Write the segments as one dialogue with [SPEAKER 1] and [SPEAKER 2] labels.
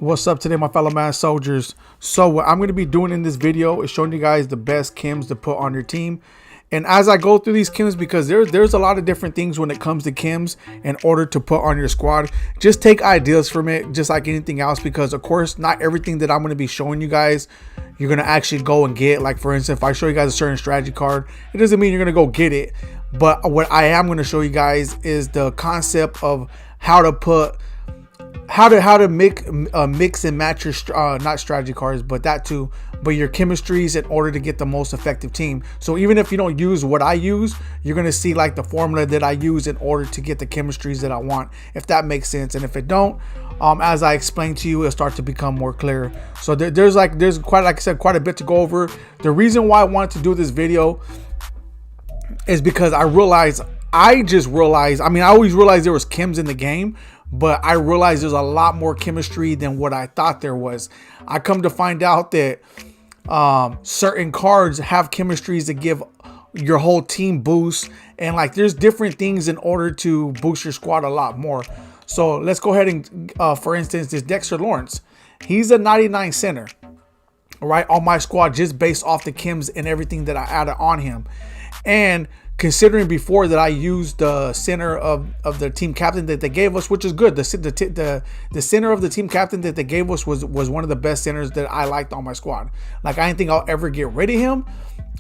[SPEAKER 1] What's up today, my fellow man soldiers? So what I'm going to be doing in this video is showing you guys the best chems to put on your team. And as I go through these chems, because there's a lot of different things when it comes to chems in order to put on your squad, just take ideas from it, just like anything else, because of course not everything that I'm going to be showing you guys you're going to actually go and get. Like for instance, if I show you guys a certain strategy card, it doesn't mean you're going to go get it. But what I am going to show you guys is the concept of how to put how to mix and match your not strategy cards, but that too, but your chemistries in order to get the most effective team. So even if you don't use what I use, you're gonna see like the formula that I use in order to get the chemistries that I want, if that makes sense. And if it don't, as I explained to you, it'll start to become more clear. So there's quite, like I said, quite a bit to go over. The reason why I wanted to do this video is because I always realized there was chems in the game, but I realized there's a lot more chemistry than what I thought there was. I come to find out that certain cards have chemistries that give your whole team boosts, and like there's different things in order to boost your squad a lot more. So let's go ahead and for instance, this Dexter Lawrence, he's a 99 center, right, on my squad, just based off the chems and everything that I added on him. And considering before that I used the center of the team captain that they gave us, which is good. The center of the team captain that they gave us was one of the best centers that I liked on my squad. Like I didn't think I'll ever get rid of him.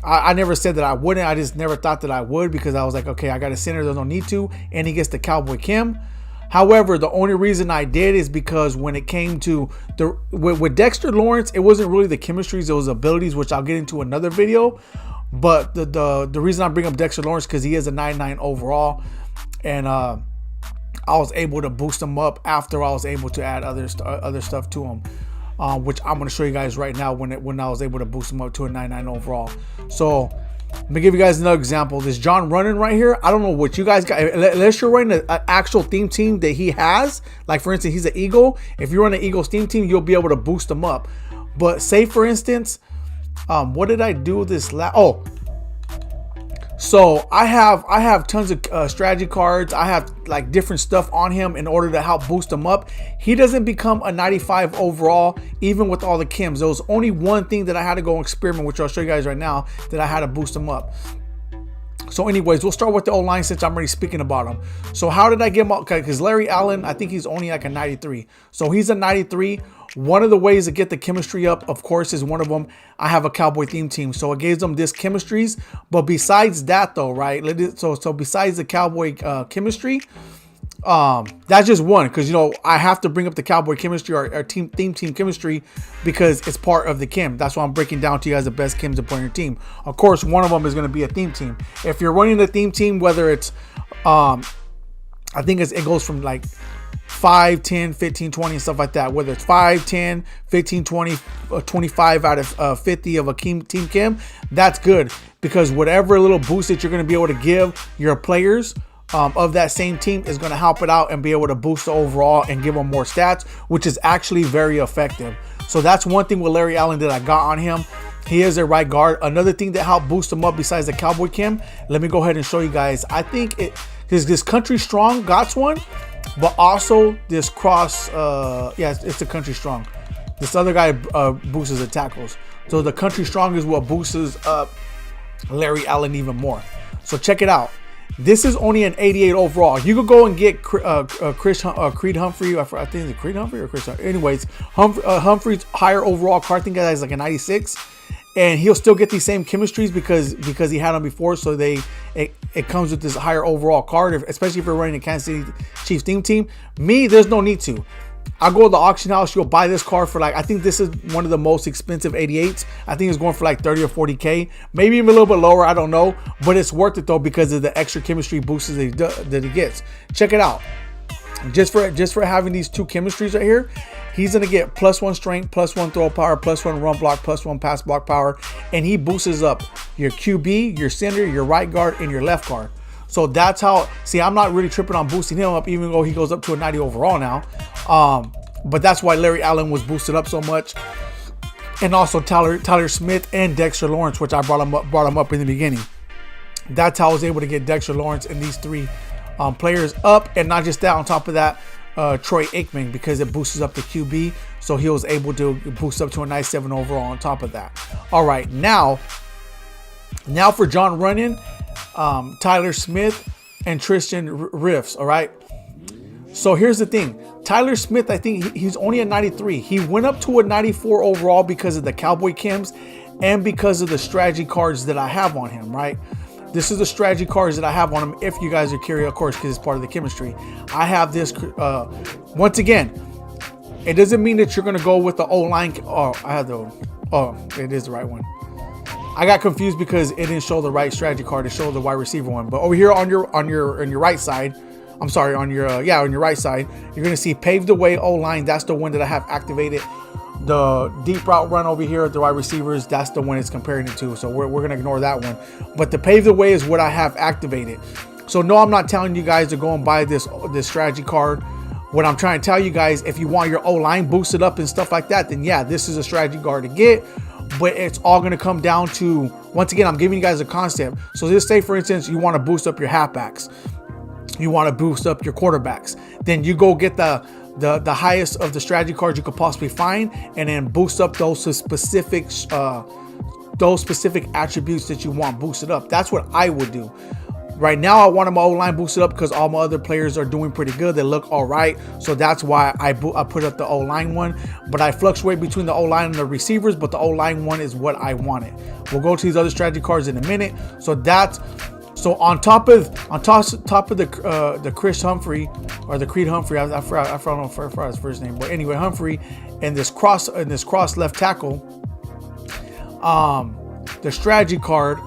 [SPEAKER 1] I never said that I wouldn't. I just never thought that I would, because I was like, okay, I got a center, there's no need to, and he gets the cowboy chem. However, the only reason I did is because when it came to with Dexter Lawrence, it wasn't really the chemistries, it was abilities, which I'll get into another video. But the reason I bring up Dexter Lawrence, because he is a 99 overall, and I was able to boost him up after I was able to add other stuff to him, which I'm going to show you guys right now when I was able to boost him up to a 99 overall. So let me give you guys another example. This John running right here, I don't know what you guys got. Unless you're running an actual theme team that he has, like for instance, he's an Eagle. If you're on an Eagles theme team, you'll be able to boost him up. But say for instance, what did I do this so I have tons of strategy cards. I have like different stuff on him in order to help boost him up. He doesn't become a 95 overall even with all the chems. There was only one thing that I had to go experiment, which I'll show you guys right now, that I had to boost him up. So anyways, we'll start with the O-line since I'm already speaking about him. So how did I get him up? Because Larry Allen, I think he's only like a 93. So he's a 93. One of the ways to get the chemistry up, of course, is one of them. I have a cowboy theme team, so it gives them this chemistries. But besides that, though, right? So besides the cowboy chemistry, that's just one, because you know I have to bring up the cowboy chemistry or theme chemistry because it's part of the chem. That's why I'm breaking down to you guys the best chems to put on your team. Of course, one of them is going to be a theme team. If you're running a theme team, whether it's I think it goes from like 5, 10, 15, 20 and stuff like that. Whether it's 5, 10, 15, 20, 25 out of 50 of a team chem, that's good, because whatever little boost that you're going to be able to give your players of that same team is going to help it out and be able to boost the overall and give them more stats, which is actually very effective. So that's one thing with Larry Allen that I got on him. He is a right guard. Another thing that helped boost him up besides the cowboy chem, let me go ahead and show you guys. I think this Country Strong got one, but also this cross, it's a Country Strong. This other guy boosts the tackles. So the Country Strong is what boosts up Larry Allen even more. So check it out. This is only an 88 overall. You could go and get Creed Humphrey. I think it's Creed Humphrey or Chris Humphrey. Anyways, Humphrey's higher overall card. I think that is like a 96. And he'll still get these same chemistries because he had them before. So it comes with this higher overall card, especially if you're running a Kansas City Chiefs theme team. Me, there's no need to. I'll go to the auction house. You'll buy this card for like, I think this is one of the most expensive 88s. I think it's going for like 30 or 40K, maybe even a little bit lower. I don't know, but it's worth it though because of the extra chemistry boosts that he gets. Check it out. Just for having these two chemistries right here, he's going to get +1 strength, +1 throw power, +1 run block, +1 pass block power, and he boosts up your QB, your center, your right guard, and your left guard. So that's how, see, I'm not really tripping on boosting him up, even though he goes up to a 90 overall now. But that's why Larry Allen was boosted up so much. And also Tyler Smith and Dexter Lawrence, which I brought him up in the beginning. That's how I was able to get Dexter Lawrence and these three players up. And not just that, on top of that, Troy Aikman because it boosts up the QB. So he was able to boost up to a nice 7 overall on top of that. All right, now for John Runyon, Tyler Smith, and Tristan Riffs. All right. So here's the thing. Tyler Smith, I think he's only a 93. He went up to a 94 overall because of the Cowboy Chems and because of the strategy cards that I have on him, right? This is the strategy cards that I have on him. If you guys are curious, of course, because it's part of the chemistry. I have this, once again, it doesn't mean that you're going to go with the O-line. Oh, I have the, oh, it is the right one. I got confused because it didn't show the right strategy card. It showed the wide receiver one. But over here on your right side, I'm sorry, on your on your right side, you're gonna see Pave the Way O-line. That's the one that I have activated. The deep route run over here, the wide receivers, that's the one it's comparing it to. So we're gonna ignore that one. But the Pave the Way is what I have activated. So no, I'm not telling you guys to go and buy this strategy card. What I'm trying to tell you guys, if you want your O-line boosted up and stuff like that, then yeah, this is a strategy card to get. But it's all going to come down to, once again, I'm giving you guys a concept. So just say, for instance, you want to boost up your halfbacks. You want to boost up your quarterbacks. Then you go get the highest of the strategy cards you could possibly find and then boost up those specific attributes that you want boosted up. That's what I would do. Right now, I want my O-line boosted up because all my other players are doing pretty good. They look all right. So that's why I put up the O-line one. But I fluctuate between the O-line and the receivers. But the O-line one is what I wanted. We'll go to these other strategy cards in a minute. So on top of the Chris Humphrey or the Creed Humphrey, I forgot his first name. But anyway, Humphrey and this cross left tackle, the strategy card.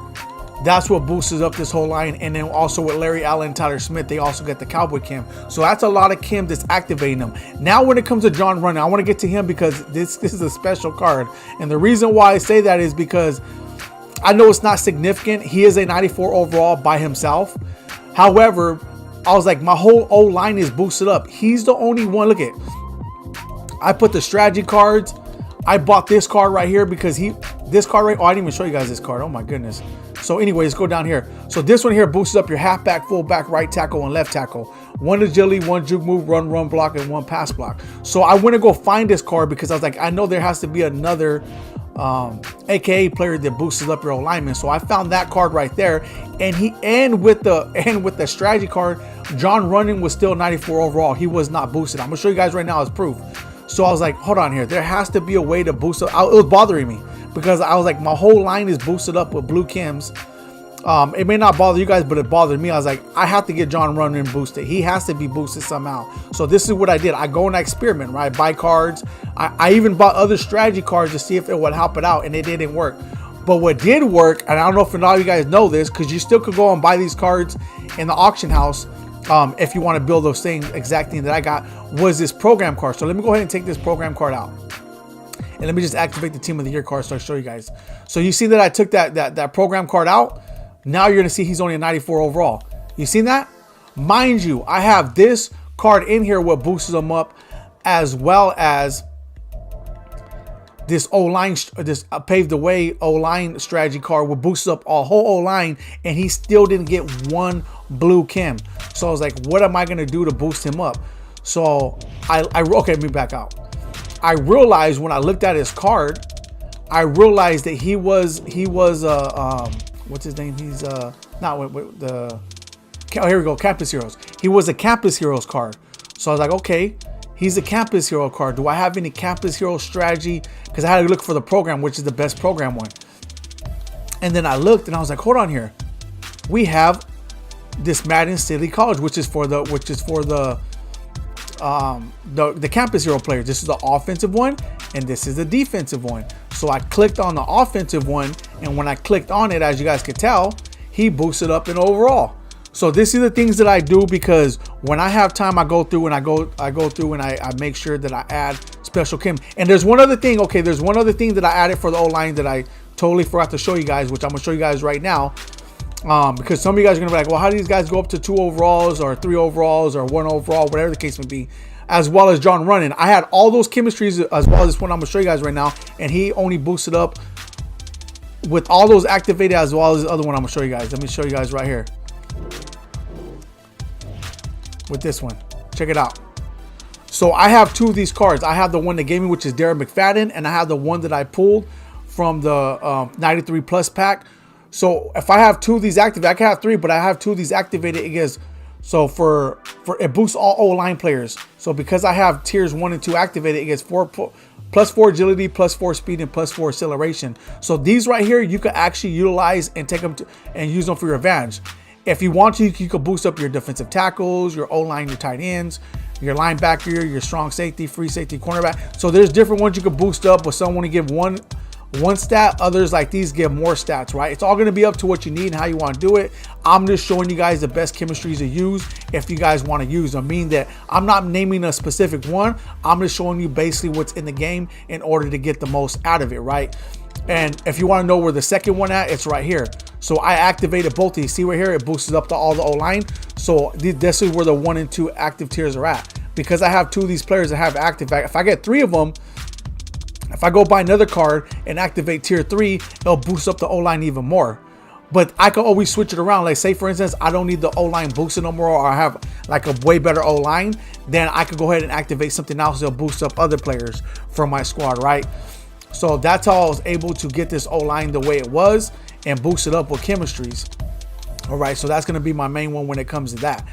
[SPEAKER 1] That's what boosts up this whole line. And then also with Larry Allen and Tyler Smith, they also get the Cowboy Chem. So that's a lot of Chem that's activating them. Now when it comes to John Runyon, I want to get to him because this is a special card. And the reason why I say that is because I know it's not significant. He is a 94 overall by himself. However, I was like, my whole O-line is boosted up. He's the only one. Look at, I put the strategy cards. I bought this card right here because this card right, oh, I didn't even show you guys this card. Oh my goodness. So anyways, go down here. So this one here boosts up your halfback, fullback, right tackle, and left tackle. One agility, one juke move, run block, and one pass block. So I went to go find this card because I was like, I know there has to be another AKA player that boosts up your alignment. So I found that card right there. And with the strategy card, John Runyon was still 94 overall. He was not boosted. I'm gonna show you guys right now as proof. So I was like, hold on here. There has to be a way to boost up. It was bothering me because I was like, my whole line is boosted up with blue chems. It may not bother you guys, but it bothered me. I was like, I have to get John Runyon boosted. He has to be boosted somehow. So this is what I did. I go and I experiment, right? I buy cards. I even bought other strategy cards to see if it would help it out, and it didn't work. But what did work, and I don't know if a lot of you guys know this, because you still could go and buy these cards in the auction house if you want to build those same exact thing that I got, was this program card. So let me go ahead and take this program card out. And let me just activate the Team of the Year card so I show you guys. So you see that I took that program card out. Now you're going to see he's only a 94 overall. You seen that? Mind you, I have this card in here what boosts him up, as well as this O-line, this Pave the Way O-line strategy card will boost up a whole O-line, and he still didn't get one blue chem. So I was like, what am I going to do to boost him up? So okay, let me back out. I realized when I looked at his card, I realized that he was what's his name? He's not with the, oh, here we go, Campus Heroes. He was a Campus Heroes card. So I was like, okay, he's a Campus Hero card. Do I have any Campus Hero strategy? Because I had to look for the program, which is the best program one. And then I looked and I was like, hold on here. We have this Madden City College, which is for the Campus Hero players. This is the offensive one, and this is the defensive one. So I clicked on the offensive one, and when I clicked on it, as you guys could tell, he boosted up in overall. So this is the things that I do, because when I have time, I go through and I make sure that I add special chem. And there's one other thing. Okay, there's one other thing that I added for the O-line that I totally forgot to show you guys, which I'm gonna show you guys right now. Because some of you guys are gonna be like, well, how do these guys go up to 2 overalls or 3 overalls or 1 overall, whatever the case may be, as well as John Runyon. I had all those chemistries as well as this one I'm gonna show you guys right now, and he only boosted up with all those activated as well as the other one I'm gonna show you guys. Let me show you guys right here with this one. Check it out. So I have two of these cards. I have the one that gave me, which is Darren McFadden, and I have the one that I pulled from the 93 plus pack. So if I have two of these activated, I can have three, but I have two of these activated. It gives, so for it boosts all O-line players. So because I have tiers 1 and 2 activated, it gets plus 4 agility, plus 4 speed, and plus 4 acceleration. So these right here, you can actually utilize and take them and use them for your advantage. If you want to, you can boost up your defensive tackles, your O-line, your tight ends, your linebacker, your strong safety, free safety, cornerback. So there's different ones you can boost up, but some want to give one stat, others like these give more stats, right? It's all going to be up to what you need and how you want to do it. I'm just showing you guys the best chemistries to use if you guys want to use them. I mean that I'm not naming a specific one. I'm just showing you basically what's in the game in order to get the most out of it, right? And if you want to know where the second one at, it's right here. So I activated both these. See right here, it boosts up to all the O-line. So this is where the 1 and 2 active tiers are at. Because I have two of these players that have active, if I get three of them, if I go buy another card and activate tier 3, it'll boost up the O-line even more. But I can always switch it around. Like say for instance, I don't need the O-line boosted no more, or I have like a way better O-line, then I could go ahead and activate something else that'll boost up other players from my squad, right? So that's how I was able to get this O-line the way it was and boost it up with chemistries. All right, so that's going to be my main one when it comes to that.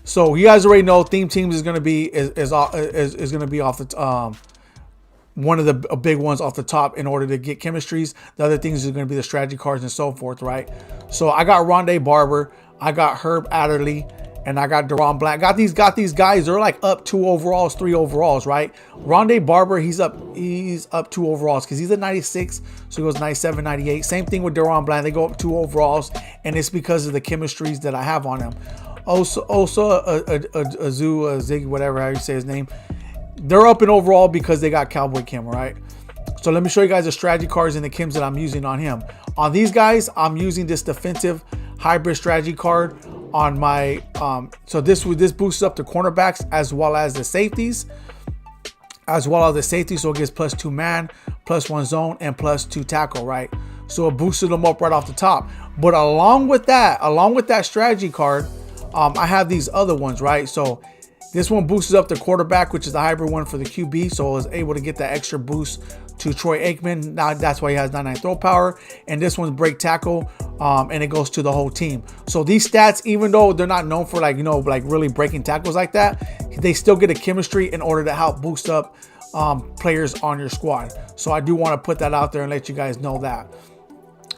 [SPEAKER 1] So you guys already know theme teams is going to be is going to be off the one of the big ones off the top in order to get chemistries. The other things is going to be the strategy cards and so forth, right? So I got Rondé Barber, I got Herb Adderley, and I got Deron Blanc. Got these guys. They're like up 2 overalls, 3 overalls, right? Rondé Barber, he's up 2 overalls because he's a 96, so he goes 97, 98. Same thing with Deron Blanc. They go up 2 overalls, and it's because of the chemistries that I have on him. Also, Zig, whatever how you say his name. They're up in overall because they got Cowboy Kim, right? So let me show you guys the strategy cards and the Kims that I'm using on him. On these guys, I'm using this defensive hybrid strategy card on my so this boosts up the cornerbacks as well as the safeties, so it gets plus 2 man, plus 1 zone, and plus 2 tackle, right? So it boosted them up right off the top. But along with that strategy card, I have these other ones, right? So this one boosts up the quarterback, which is the hybrid one for the QB. So I was able to get that extra boost to Troy Aikman. Now that's why he has 99 throw power. And this one's break tackle, and it goes to the whole team. So these stats, even though they're not known for like really breaking tackles like that, they still get a chemistry in order to help boost up players on your squad. So I do want to put that out there and let you guys know that.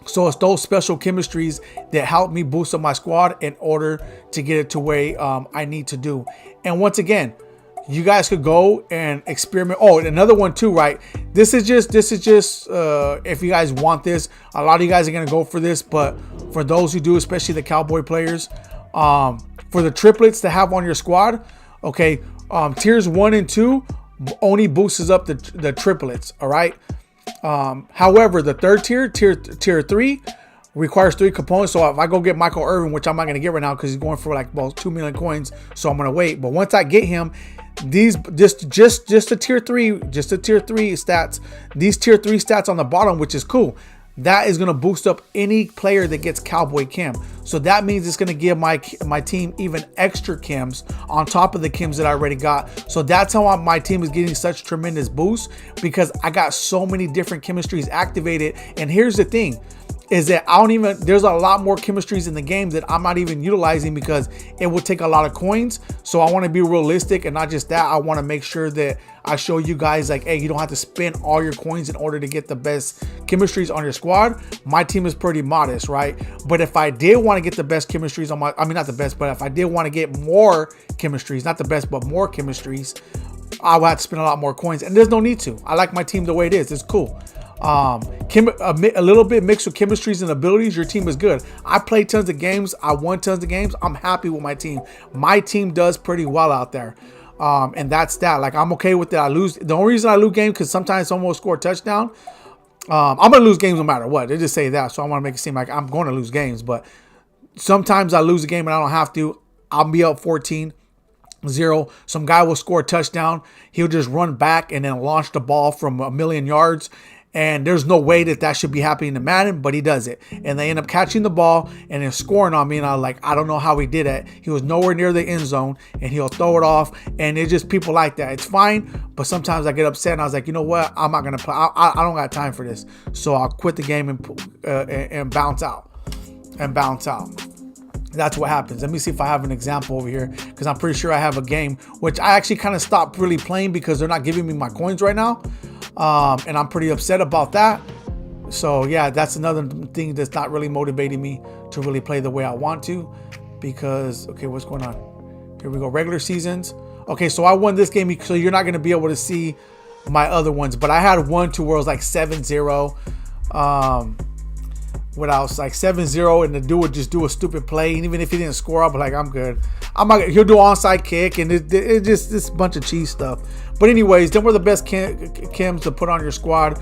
[SPEAKER 1] So it's those special chemistries that help me boost up my squad in order to get it to where I need to do. And once again, you guys could go and experiment. Oh, another one too, right? This is just if you guys want this, a lot of you guys are going to go for this, but for those who do, especially the Cowboy players, for the triplets to have on your squad, okay, tiers 1 and 2 only boosts up the triplets, all right? However, the third tier 3 requires 3 components. So if I go get Michael Irvin, which I'm not going to get right now because he's going for like about 2 million coins, so I'm going to wait. But once I get him, these just the tier 3 stats, these tier 3 stats on the bottom, which is cool. That is going to boost up any player that gets Cowboy Kim. So that means it's going to give my team even extra Kims on top of the Kims that I already got. So that's how my team is getting such tremendous boost, because I got so many different chemistries activated. And here's the thing, is that there's a lot more chemistries in the game that I'm not even utilizing because it will take a lot of coins. So I want to be realistic, and not just that, I want to make sure that I show you guys like, hey, you don't have to spend all your coins in order to get the best chemistries on your squad. My team is pretty modest, right? But if I did want to get the best chemistries on not the best, but if I did want to get more chemistries, not the best, but more chemistries, I would have to spend a lot more coins, and there's no need to. I like my team the way it is. It's cool. A little bit mixed with chemistries and abilities, your team is good. I played tons of games. I won tons of games. I'm happy with my team. My team does pretty well out there. And that's that. Like, I'm okay with that. I lose. The only reason I lose games because sometimes someone will score a touchdown. I'm going to lose games no matter what. They just say that. So I want to make it seem like I'm going to lose games. But sometimes I lose a game and I don't have to. I'll be up 14-0. Some guy will score a touchdown. He'll just run back and then launch the ball from 1,000,000 yards. And there's no way that that should be happening to Madden, but he does it. And they end up catching the ball and then scoring on me. And I was like, I don't know how he did it. He was nowhere near the end zone and he'll throw it off. And it's just people like that. It's fine. But sometimes I get upset and I was like, you know what? I'm not going to play. I don't got time for this. So I'll quit the game and bounce out. That's what happens. Let me see if I have an example over here, because I'm pretty sure I have a game which I actually kind of stopped really playing because they're not giving me my coins right now. And I'm pretty upset about that. So yeah, that's another thing that's not really motivating me to really play the way I want to, because, okay, what's going on? Here we go, regular seasons. Okay, so I won this game, so you're not going to be able to see my other ones, but I had one to where it was like 7-0. What else? Like 7-0, and the dude would just do a stupid play, and even if he didn't score, I'll be like, I'm good. He'll do an onside kick, and it just this bunch of cheese stuff. But anyways, them were the best chems to put on your squad.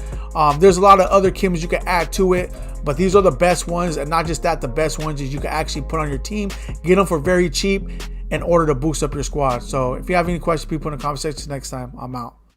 [SPEAKER 1] There's a lot of other chems you can add to it, but these are the best ones. And not just that, the best ones is you can actually put on your team, get them for very cheap in order to boost up your squad. So if you have any questions, people in the comment section next time. I'm out.